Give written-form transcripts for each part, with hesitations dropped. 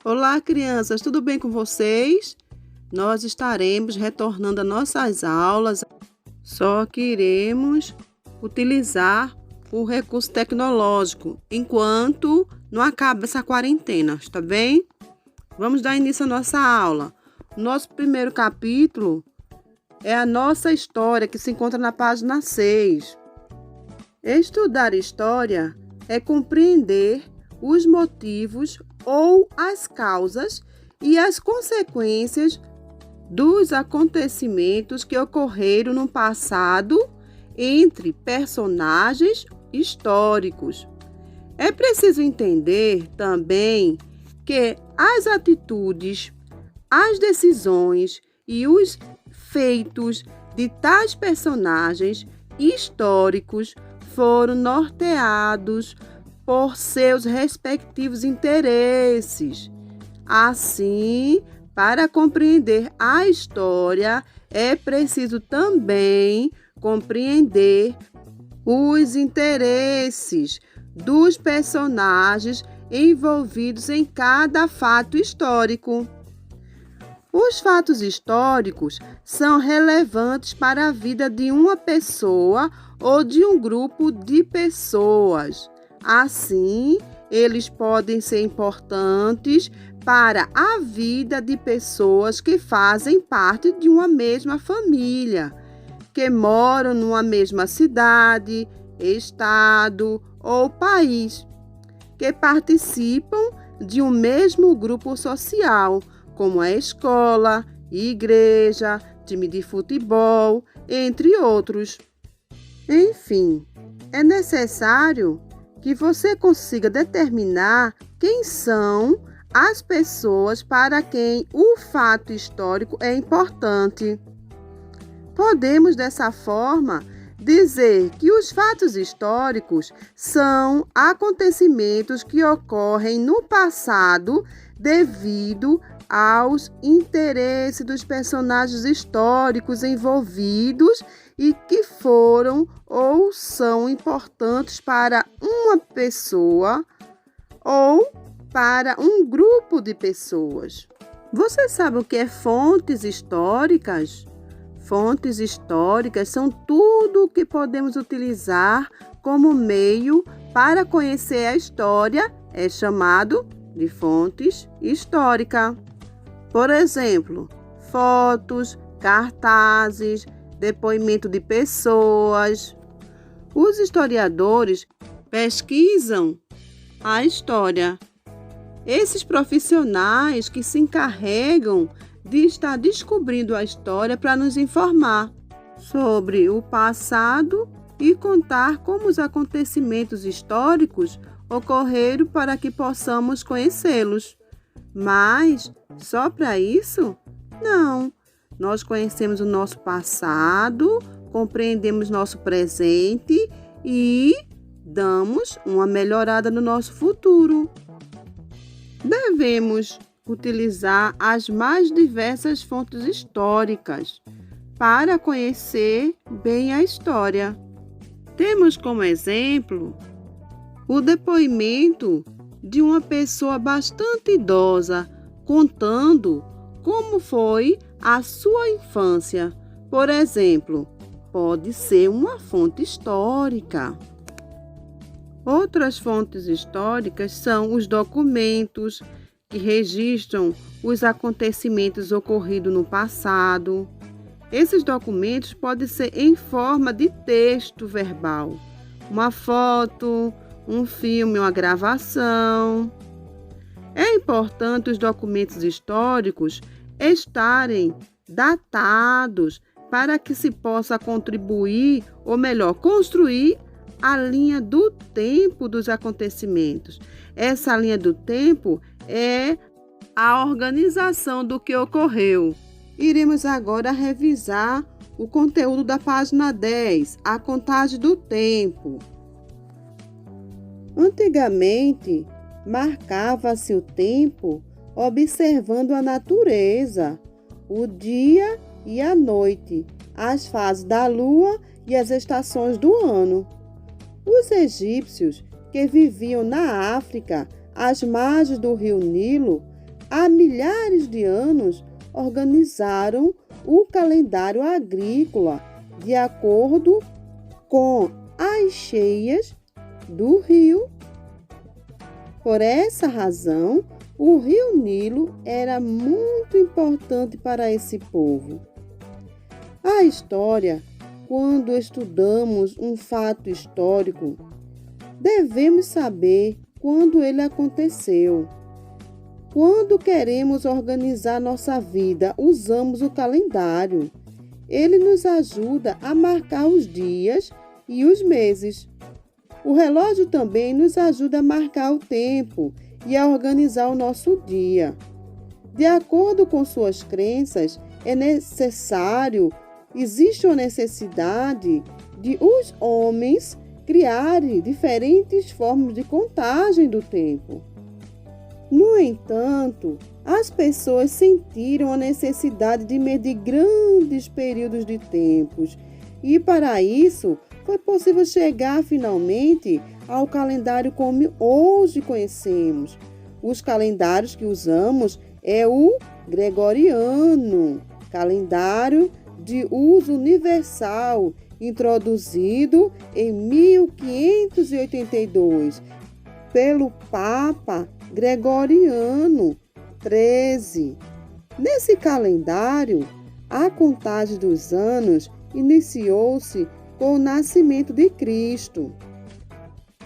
Olá, crianças, tudo bem com vocês? Nós estaremos retornando às nossas aulas, só que iremos utilizar o recurso tecnológico enquanto não acaba essa quarentena, está bem? Vamos dar início à nossa aula. Nosso primeiro capítulo é a nossa história, que se encontra na página 6. Estudar história é compreender os motivos ou as causas e as consequências dos acontecimentos que ocorreram no passado entre personagens históricos. É preciso entender também que as atitudes, as decisões e os feitos de tais personagens históricos foram norteados por seus respectivos interesses. Assim, para compreender a história, é preciso também compreender os interesses dos personagens envolvidos em cada fato histórico. Os fatos históricos são relevantes para a vida de uma pessoa ou de um grupo de pessoas. Assim, eles podem ser importantes para a vida de pessoas que fazem parte de uma mesma família, que moram numa mesma cidade, estado ou país, que participam de um mesmo grupo social, como a escola, igreja, time de futebol, entre outros. Enfim, é necessário que você consiga determinar quem são as pessoas para quem o fato histórico é importante. Podemos, dessa forma, dizer que os fatos históricos são acontecimentos que ocorrem no passado devido aos interesses dos personagens históricos envolvidos e que foram ou são importantes para uma pessoa ou para um grupo de pessoas. Você sabe o que é fontes históricas? Fontes históricas são tudo o que podemos utilizar como meio para conhecer a história, é chamado de fontes históricas. Por exemplo, fotos, cartazes, depoimento de pessoas. Os historiadores pesquisam a história. Esses profissionais que se encarregam de estar descobrindo a história para nos informar sobre o passado e contar como os acontecimentos históricos ocorreram para que possamos conhecê-los. Mas só para isso? Não. Nós conhecemos o nosso passado, compreendemos nosso presente e damos uma melhorada no nosso futuro. Devemos utilizar as mais diversas fontes históricas para conhecer bem a história. Temos como exemplo o depoimento de uma pessoa bastante idosa contando como foi a sua infância. Por exemplo, pode ser uma fonte histórica. Outras fontes históricas são os documentos que registram os acontecimentos ocorridos no passado. Esses documentos podem ser em forma de texto verbal, uma foto, um filme, uma gravação. É importante os documentos históricos estarem datados para que se possa contribuir, ou melhor, construir a linha do tempo dos acontecimentos. Essa linha do tempo é a organização do que ocorreu. Iremos agora revisar o conteúdo da página 10, a contagem do tempo. Antigamente, marcava-se o tempo observando a natureza, o dia e a noite, as fases da lua e as estações do ano. Os egípcios, que viviam na África, às margens do rio Nilo, há milhares de anos, organizaram o calendário agrícola de acordo com as cheias do rio. Por essa razão, o rio Nilo era muito importante para esse povo. A história, quando estudamos um fato histórico, devemos saber quando ele aconteceu. Quando queremos organizar nossa vida, usamos o calendário. Ele nos ajuda a marcar os dias e os meses. O relógio também nos ajuda a marcar o tempo e a organizar o nosso dia. De acordo com suas crenças, existe uma necessidade de os homens criarem diferentes formas de contagem do tempo. No entanto, as pessoas sentiram a necessidade de medir grandes períodos de tempos e, para isso, foi possível chegar finalmente ao calendário como hoje conhecemos. Os calendários que usamos é o gregoriano, calendário de uso universal, introduzido em 1582 pelo Papa Gregoriano XIII. Nesse calendário, a contagem dos anos iniciou-se com o nascimento de Cristo.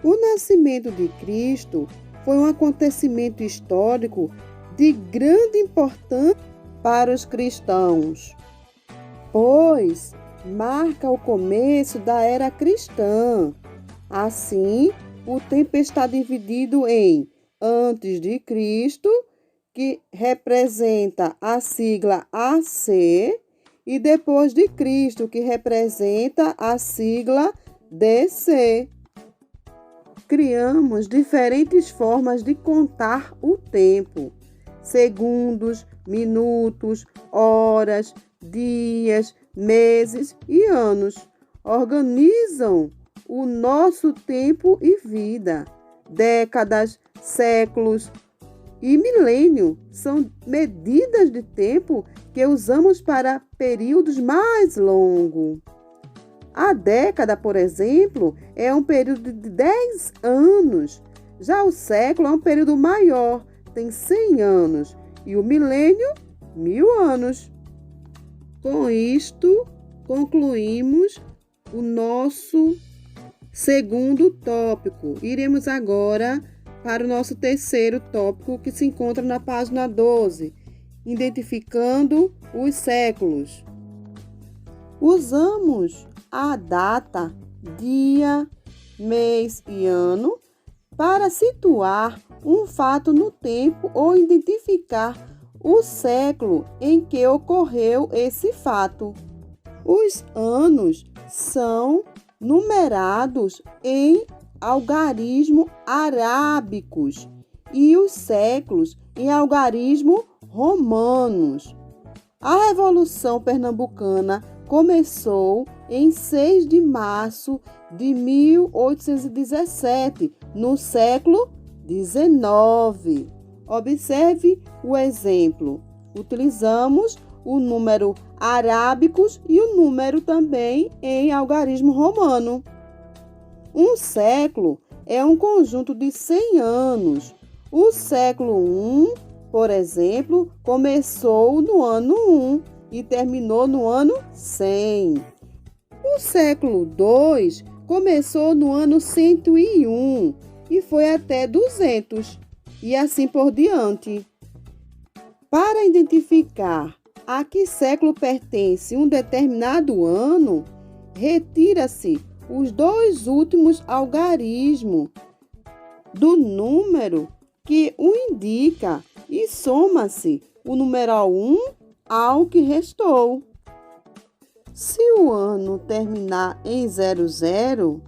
O nascimento de Cristo foi um acontecimento histórico de grande importância para os cristãos, pois marca o começo da era cristã. Assim, o tempo está dividido em antes de Cristo, que representa a sigla AC, e depois de Cristo, que representa a sigla DC. Criamos diferentes formas de contar o tempo: segundos, minutos, horas, dias, meses e anos. Organizam o nosso tempo e vida. Décadas, séculos e milênio são medidas de tempo que usamos para períodos mais longos. A década, por exemplo, é um período de 10 anos. Já o século é um período maior, tem 100 anos. E o milênio, 1000 anos. Com isto, concluímos o nosso segundo tópico. Iremos agora para o nosso terceiro tópico, que se encontra na página 12, identificando os séculos. Usamos a data, dia, mês e ano para situar um fato no tempo ou identificar o século em que ocorreu esse fato. Os anos são numerados em algarismo arábicos e os séculos em algarismo romanos. A Revolução Pernambucana começou em 6 de março de 1817, no século XIX. Observe o exemplo. Utilizamos o número arábicos e o número também em algarismo romano. Um século é um conjunto de 100 anos. O século I, por exemplo, começou no ano 1 e terminou no ano 100. O século II começou no ano 101 e foi até 200, e assim por diante. Para identificar a que século pertence um determinado ano, retira-se os dois últimos algarismos do número que o indica e soma-se o numeral 1 ao que restou. Se o ano terminar em 00,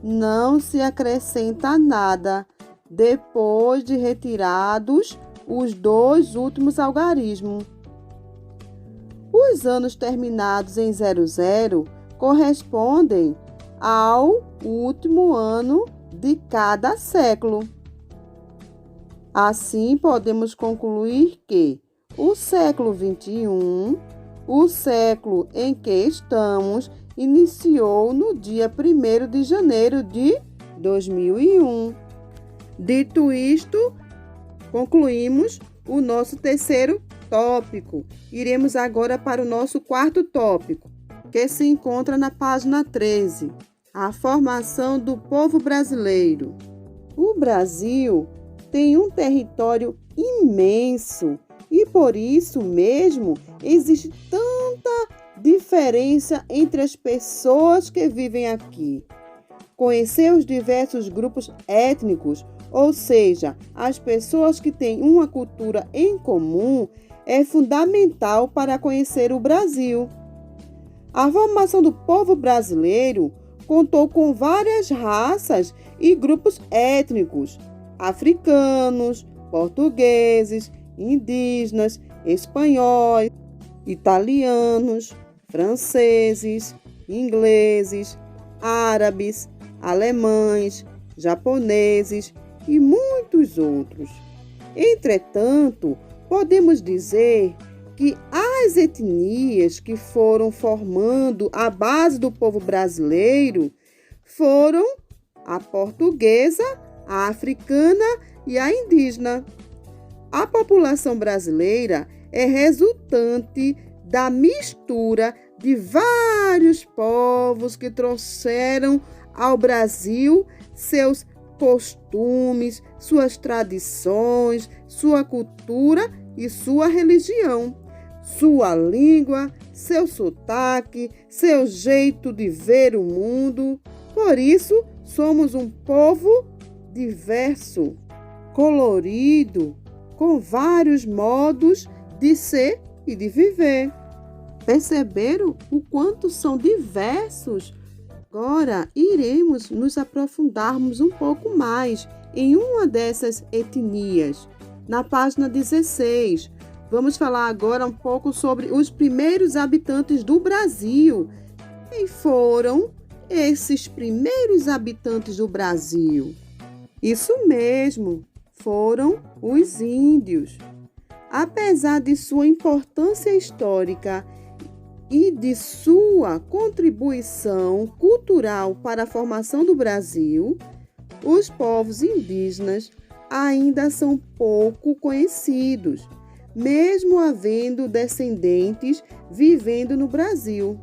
não se acrescenta nada depois de retirados os dois últimos algarismos. Os anos terminados em 00 correspondem ao último ano de cada século. Assim, podemos concluir que o século XXI, o século em que estamos, iniciou no dia 1º de janeiro de 2001. Dito isto, concluímos o nosso terceiro tópico. Iremos agora para o nosso quarto tópico, que se encontra na página 13, a formação do povo brasileiro. O Brasil tem um território imenso e por isso mesmo existe tanta diferença entre as pessoas que vivem aqui. Conhecer os diversos grupos étnicos, ou seja, as pessoas que têm uma cultura em comum, é fundamental para conhecer o Brasil. A formação do povo brasileiro contou com várias raças e grupos étnicos: africanos, portugueses, indígenas, espanhóis, italianos, franceses, ingleses, árabes, alemães, japoneses e muitos outros. Entretanto, podemos dizer que as etnias que foram formando a base do povo brasileiro foram a portuguesa, a africana e a indígena. A população brasileira é resultante da mistura de vários povos que trouxeram ao Brasil seus costumes, suas tradições, sua cultura e sua religião, sua língua, seu sotaque, seu jeito de ver o mundo. Por isso, somos um povo diverso, colorido, com vários modos de ser e de viver. Perceberam o quanto são diversos? Agora iremos nos aprofundarmos um pouco mais em uma dessas etnias. Na página 16, vamos falar agora um pouco sobre os primeiros habitantes do Brasil. Quem foram esses primeiros habitantes do Brasil? Isso mesmo, foram os índios. Apesar de sua importância histórica e de sua contribuição cultural para a formação do Brasil, os povos indígenas ainda são pouco conhecidos, mesmo havendo descendentes vivendo no Brasil.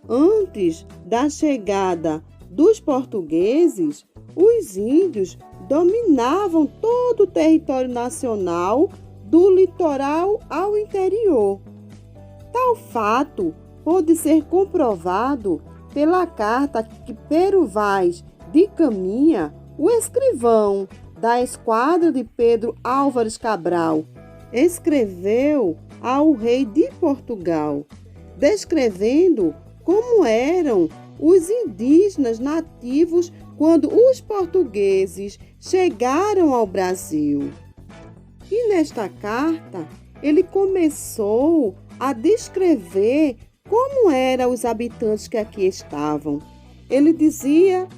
Antes da chegada dos portugueses, os índios dominavam todo o território nacional, do litoral ao interior. Tal fato pôde ser comprovado pela carta que Pero Vaz de Caminha, o escrivão da esquadra de Pedro Álvares Cabral, escreveu ao rei de Portugal, descrevendo como eram os indígenas nativos quando os portugueses chegaram ao Brasil. E nesta carta, ele começou a descrever como eram os habitantes que aqui estavam. Ele dizia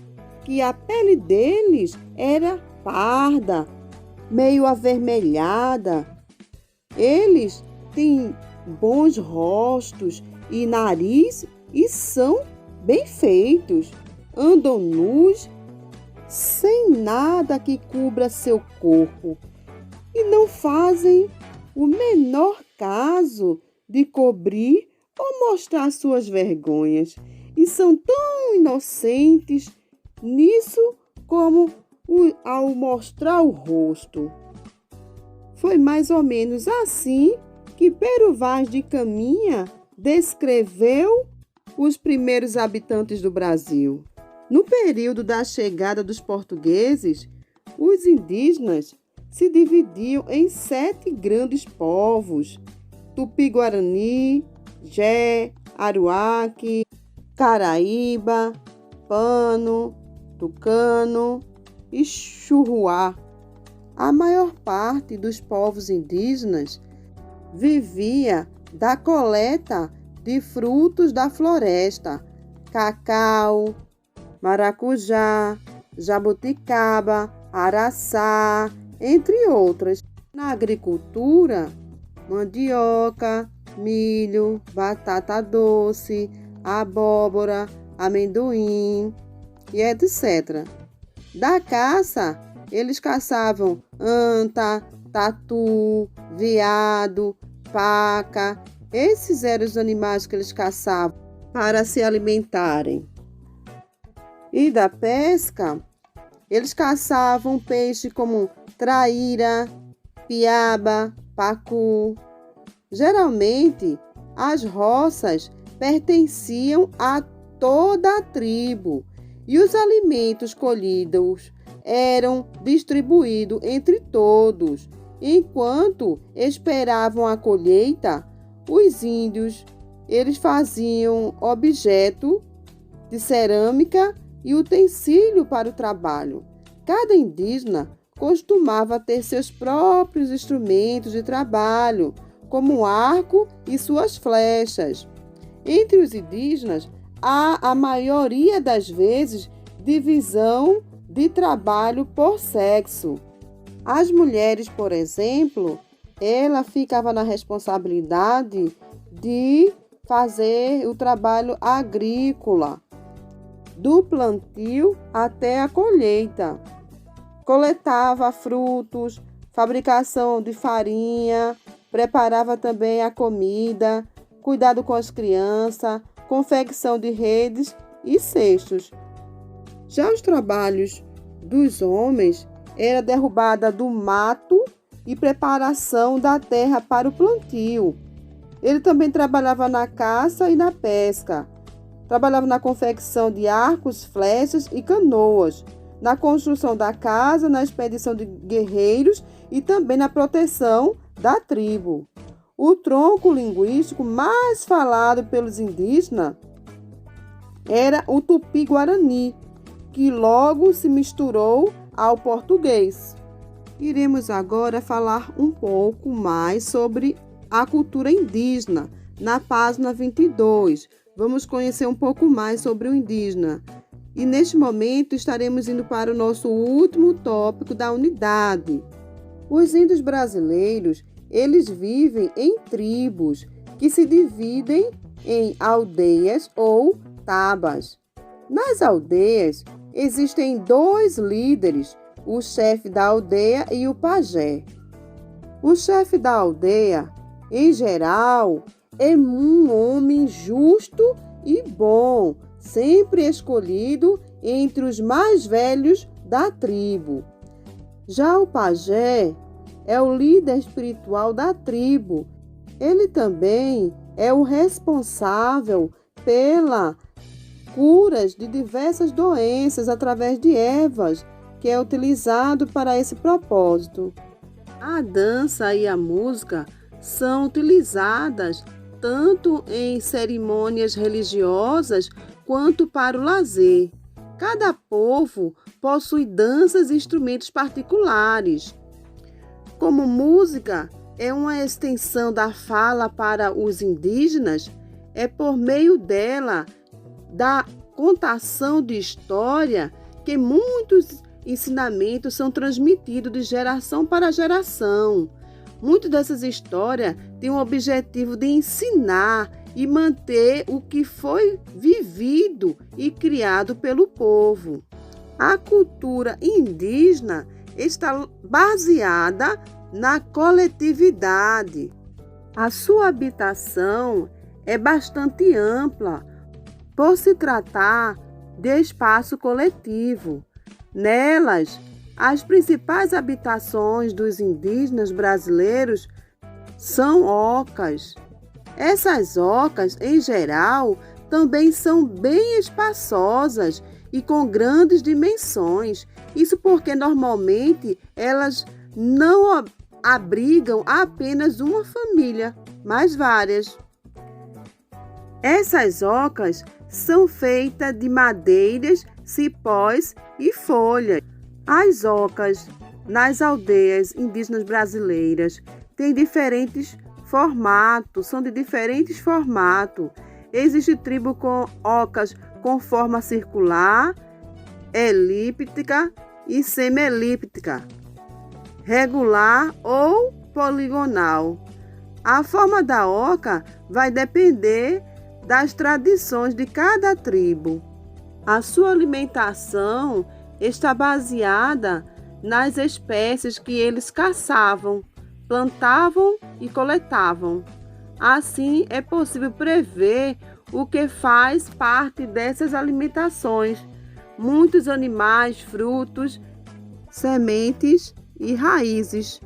que a pele deles era parda, meio avermelhada. Eles têm bons rostos e nariz e são bem feitos. Andam nus, sem nada que cubra seu corpo, e não fazem o menor caso de cobrir ou mostrar suas vergonhas, e Eles são tão inocentes nisso como ao mostrar o rosto. Foi mais ou menos assim que Pero Vaz de Caminha descreveu os primeiros habitantes do Brasil. No período da chegada dos portugueses, os indígenas se dividiam em 7 grandes povos: Tupi-Guarani, Jé, Aruaque, Caraíba, Pano, Tucano e Churruá. A maior parte dos povos indígenas vivia da coleta de frutos da floresta, cacau, maracujá, jabuticaba, araçá, entre outras. Na agricultura, mandioca, milho, batata doce, abóbora, amendoim e etc. Da caça, eles caçavam anta, tatu, veado, paca. Esses eram os animais que eles caçavam para se alimentarem. E da pesca, eles caçavam peixe como traíra, piaba, pacu. Geralmente, as roças pertenciam a toda a tribo e os alimentos colhidos eram distribuídos entre todos. Enquanto esperavam a colheita, os índios eles faziam objeto de cerâmica e utensílio para o trabalho. Cada indígena costumava ter seus próprios instrumentos de trabalho, como o arco e suas flechas. Entre os indígenas, há a maioria das vezes divisão de trabalho por sexo. As mulheres, por exemplo, ela ficava na responsabilidade de fazer o trabalho agrícola, do plantio até a colheita. Coletava frutos, fabricação de farinha, preparava também a comida, cuidado com as crianças, confecção de redes e cestos. Já os trabalhos dos homens era derrubada do mato e preparação da terra para o plantio. Ele também trabalhava na caça e na pesca. Trabalhava na confecção de arcos, flechas e canoas, na construção da casa, na expedição de guerreiros e também na proteção da tribo. O tronco linguístico mais falado pelos indígenas era o Tupi-Guarani, que logo se misturou ao português. Iremos agora falar um pouco mais sobre a cultura indígena, na página 22. Vamos conhecer um pouco mais sobre o indígena. E neste momento estaremos indo para o nosso último tópico da unidade. Os índios brasileiros, eles vivem em tribos que se dividem em aldeias ou tabas. Nas aldeias, existem 2 líderes, o chefe da aldeia e o pajé. O chefe da aldeia, em geral, é um homem justo e bom, sempre escolhido entre os mais velhos da tribo. Já o pajé é o líder espiritual da tribo. Ele também é o responsável pela curas de diversas doenças através de ervas, que é utilizado para esse propósito. A dança e a música são utilizadas tanto em cerimônias religiosas quanto para o lazer. Cada povo possui danças e instrumentos particulares. Como música é uma extensão da fala para os indígenas, é por meio dela, da contação de história, que muitos ensinamentos são transmitidos de geração para geração. Muitas dessas histórias têm o objetivo de ensinar e manter o que foi vivido e criado pelo povo. A cultura indígena está baseada na coletividade. A sua habitação é bastante ampla, por se tratar de espaço coletivo. Nelas, as principais habitações dos indígenas brasileiros são ocas. Essas ocas, em geral, também são bem espaçosas e com grandes dimensões. Isso porque normalmente elas não abrigam apenas uma família, mas várias. Essas ocas são feitas de madeiras, cipós e folhas. As ocas nas aldeias indígenas brasileiras têm diferentes formatos, são de diferentes formatos. Existe tribo com ocas com forma circular, elíptica e semi-elíptica, regular ou poligonal. A forma da oca vai depender das tradições de cada tribo. A sua alimentação está baseada nas espécies que eles caçavam, plantavam e coletavam. Assim, é possível prever o que faz parte dessas alimentações. Muitos animais, frutos, sementes e raízes.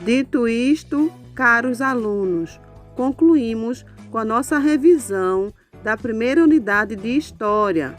Dito isto, caros alunos, concluímos com a nossa revisão da primeira unidade de História.